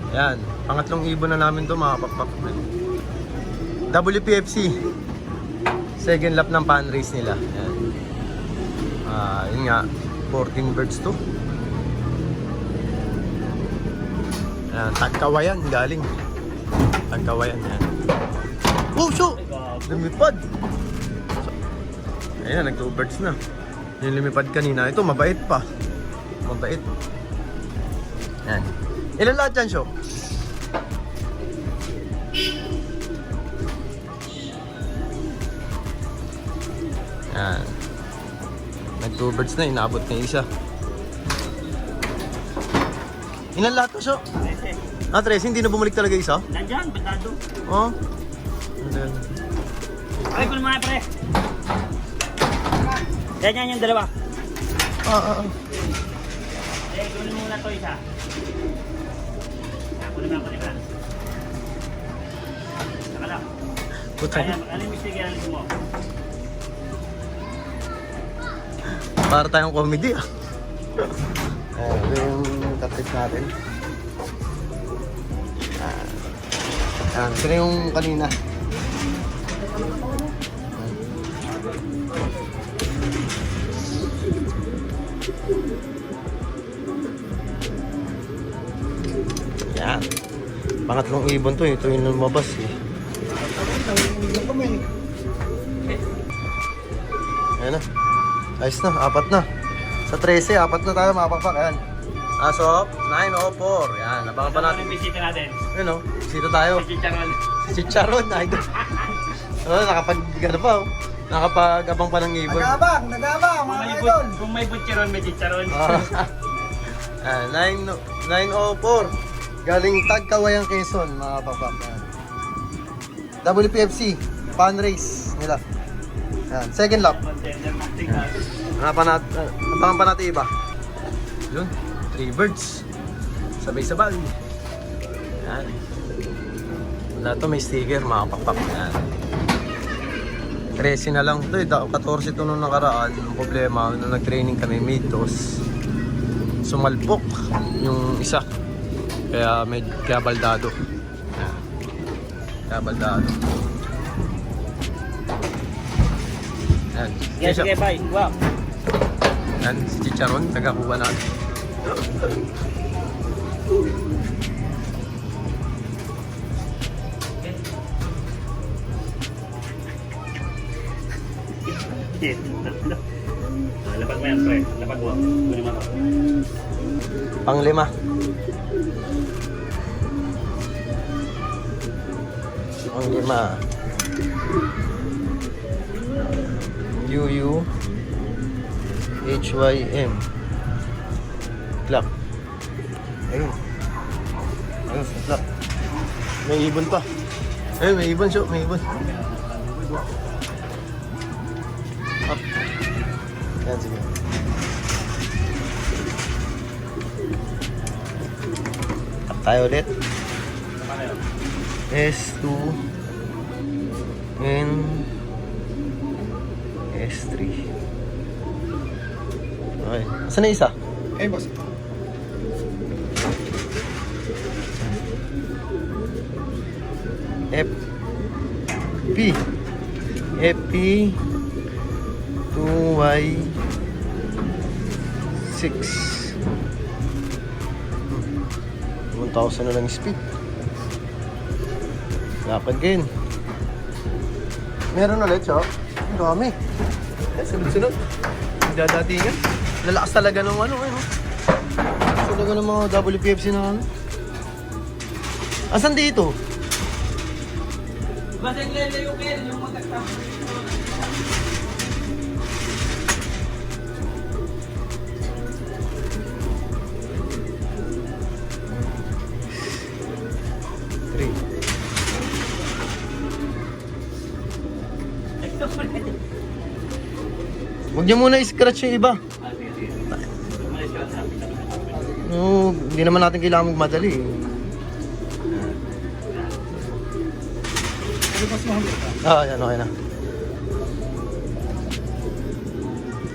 Yan, pangatlong ibon na namin to mga pakpak. WPFC. Second lap ng pan race nila. Yan. Yun nga, 14 birds to. Yan, Tagkawayan galing. Tagkawayan yan. Oh, shoot! Lumipad! Ayan, nag 2 birds na. Yung lumipad kanina, ito mabait pa. Mabait. Yan. Ilan lahat yan, Show? Yan. Nag 2 birds na, inabot na isa. Ilan lahat to, Show? 13, hindi na bumalik talaga isa? Nandyan, bandado. Oo. Nandyan. Ay, kunin mo nga, pre. Ganyan yung dalawa. Kunin mo muna to isa. Kunin mo. Saka lang. Putang. Ano yung mistake yan mo? Para tayong comedy ah. Ito yung katip natin. Yan, ito na yung kanina. Yan. Pangatlong ibon to, ito yung lumabas eh. Ayan na. Ayos na, 4 na. Sa 13, 4 na tayo mga pakpak. Ayan. Asop, 904. Yan, nabangan pa natin. Ano yung bisita natin? Ayun o, bisita tayo. Si Chicharon. Si Chicharon, idol. Nakapag-gano pa oh. Nakapag-abang pa ng ibon. Nag-abang, mga idol. Kung may butcheron, may Chicharon. 904. Galing Tagkawayan, Quezon, mga pakpak. WPFC, pan race nila. Yan, second lap. Nabangan pa natin iba. Yun, 3 birds. Sabay-sabay. Yan. Wala to, may sticker, mga pakpak. Yan. 13 na lang to eh. 14 to nung nakaraan. Ang problema, nung nag-training kami, mitos. Sumalpok yung isa. Kaya baldado. Yan. Kaya baldado. Yan. Yes, sige, bye. Wow. Yan, si Chicharon, nagkakuha natin. Lapag mo yan, pre. Lapag mo. Kunin mo ito. Pang-5. Pang-5. UUHYM. Clock. Ayun. Ayun, clock. May ibon pa. Ayun, may ibon, Show. May ibon. Up. Yan, sige. Up tayo ulit. S2 and S3. Okay. Saan na isa? Boss. FP 2Y6 1,000 na lang speed. Dapat din. Meron ulit, Chok. Ang dami. Sunod-sunod. Dadatingan. Lalakas talaga ng ano, eh. Talaga ng mga WPFC na ano. Asan dito? Basing lele yung ken, yung magkakta. Huwag niyo muna i-scratch yung iba. No, hindi naman natin kailangan magmadali. Yan, okay na.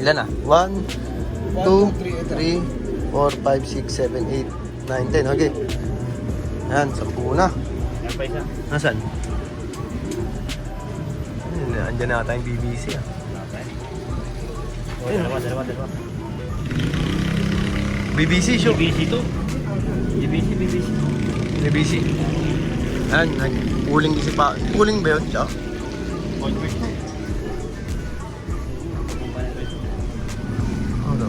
Ilan na? 1, 2, 3, 4, 5, 6, 7, 8, 9, 10. Okay. Yan, 10 na. Yan pa isa. Nasaan? Andyan na tayong BBC ah. Oh, dalawa. BBC show. BBC to. BBC. BBC. Yan, uling din si pa. Uling ba yun siya? Convert to. Ano?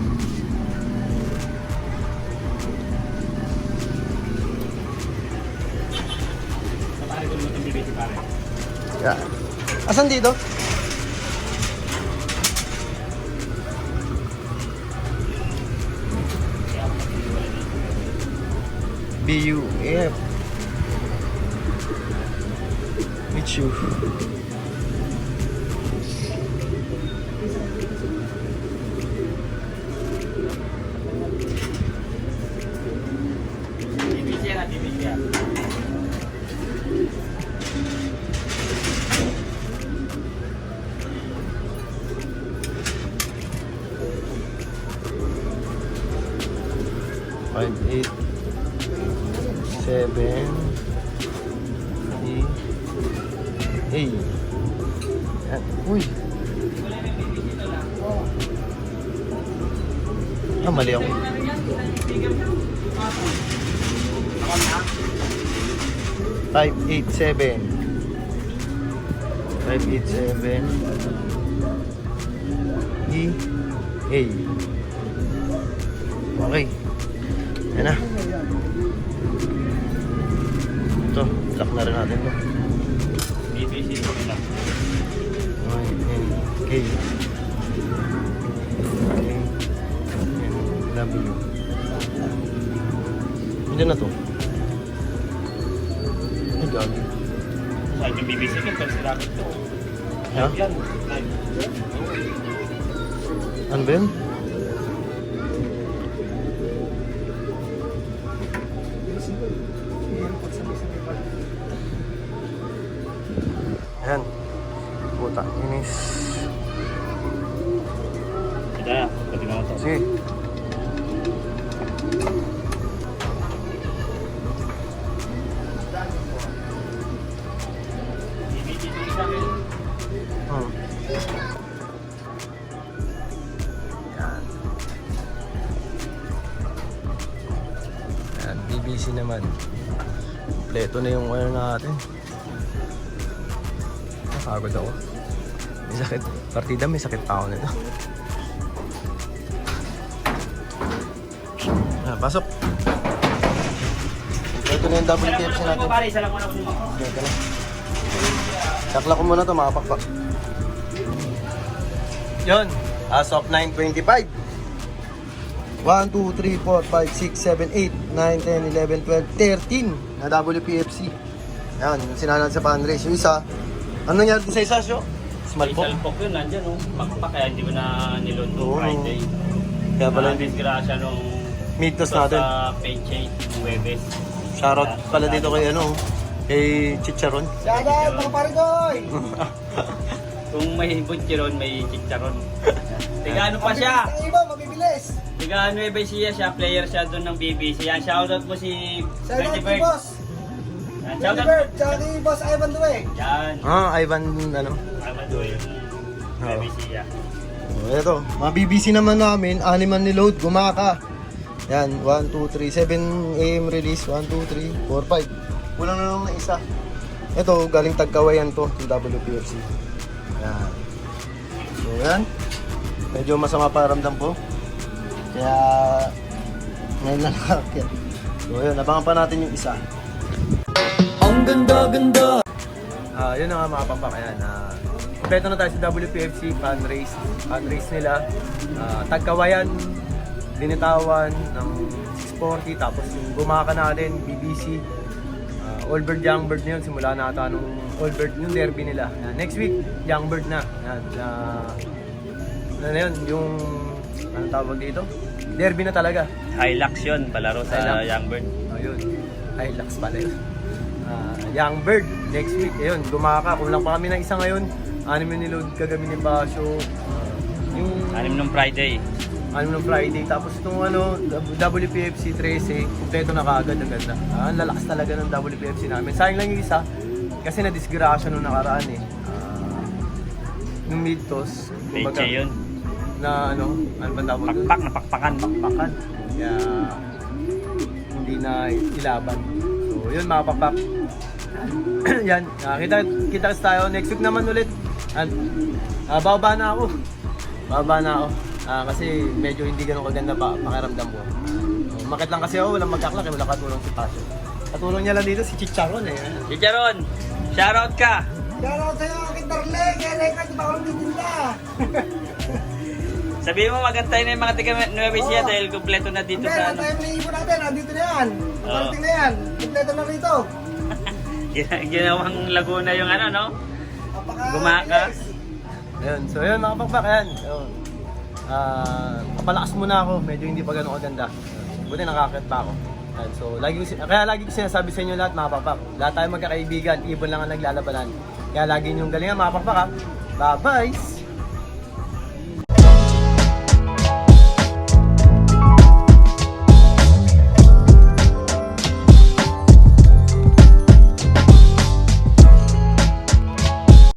Pare ko naman yung BBC pare. Yeah. Asan dito? BUF. Michu. BBC yan. BBC yan. Five, 8, 7, A. Yan. Uy. Ah, mali ako. 587. 587. E. A. Okay. Yan na. Ito, lock na rin natin to. BBC to nila. K. W. Hindi na to. Ay, gagi. Saan yung BBC ko? Pero sila ito. Ha? Yan. Ano ba yun? Ayan. Puta, inis. Kaya, pati mo ito. Sige. BBC to isa rin. Hmm. Yan. Yan, BBC naman. Kompleto na yung wire natin. Nakagod ako. May sakit. Partida, may sakit pa ako nito. Pasok. Ito na yung WTFC natin. Pare, isa lang muna ko mo. Ito na. Sakla ko muna ito, mga pakpak. Yun, as of 9:25. 1, 2, 3, 4, 5, 6, 7, 8, 9, 10, 11, 12, 13 na WPFC. Yan, yung sinanan sa fundraise. Yung isa, ano nangyari din sa isa, Syo? Small po. Salpok yun, nandyan oh. Pakpak kaya hindi mo na niload Oo. nung Friday. Kaya pala hindi. Disgrasya nung Mitos natin. sa page 8 ng Webes. Shoutout pala dito kay ano, kay Chicharon. Shoutout mga pare koy! Kung may butchiron, may chicharon. Tiga ano pa siya? Ang iba, mabibilis! Tiga Nueva Ecija siya, player siya doon ng BBC. Yan, shoutout mo si Shoutout Benji kay Bird. boss! Yan, Benji shoutout. Bird, tsaka kay boss Ivan Duweg. Yan. Ivan, ano. Tama doon yung Nueva Ecija. Ito, mga BBC naman namin, animan ni load, gumaka. Yan, 1, 2, 3, 7 AM release, 1, 2, 3, 4, 5. Kulang na lang na isa. Ito, galing Tagkawayan to, yung WPFC. Yan. So yan, medyo masama paramdam ko. Kaya, ngayon na nakakit. So yun, abangan pa natin yung isa. Ang ganda-ganda! Yun na nga mga papakayan. Kompleto na tayo sa WPFC fundraise nila. Tagkawayan, dinitawan ng 640, tapos yung gumaka natin, BBC, All Bird, Young Bird na yun, simula na ata nung All Bird, yung derby nila. Next week, Young Bird na. Ano yun, yung, anong tawag dito? Derby na talaga. Hilux yun, palaro sa Hilux. Young Bird. Ayun, Hilux pala yun. Young Bird, next week, ayun, gumaka. Kulang pa kami ng isa ngayon. Anime niload kagabi ni Basyo. Yung Anim nung Friday. ng Friday. Tapos itong WPFC 13, kumpleto na kaagad, ang ganda. Ang lalakas talaga ng WPFC namin. Sayang lang yung isa, kasi na-disgrasya nung nakaraan eh. Yung mid-toss, Leche yun. na ano ba tawag doon? Napakpakan. Kaya hindi na ilaban. So yun mga pakpak. Yan, kita tayo next week naman ulit. At bababa na ako. Kasi medyo hindi ganun kaganda pa pakiramdam ko. Makit lang kasi ako, walang magkaklak, wala katulong si Passion. Katulong niya lang dito si Chicharon eh. Chicharon, shoutout ka. Shoutout sa'yo, aking darling. Kaya record, di ba ako nagtitinda? Sabihin mo magantay na yung mga taga Nueva Ecija Oo. dahil kumpleto na dito Hindi, sa tayo maliibo natin. Nandito na yan. Oo. Parating na yan. Kompleto na rito. ginawang Laguna yung ano, no? Napaka- Gumakas. Ayun, so yun mga pakpak, ayan. So, papalakas muna ako, medyo hindi pa ganun kaganda. Buti nakakit pa ako. Ayan, so kaya lagi ko sinasabi sa inyo lahat mga pakpak, lahat tayo magkakaibigan, ibon lang ang naglalabanan. Kaya lagi niyong galingan mga pakpak ha. Bye-bye!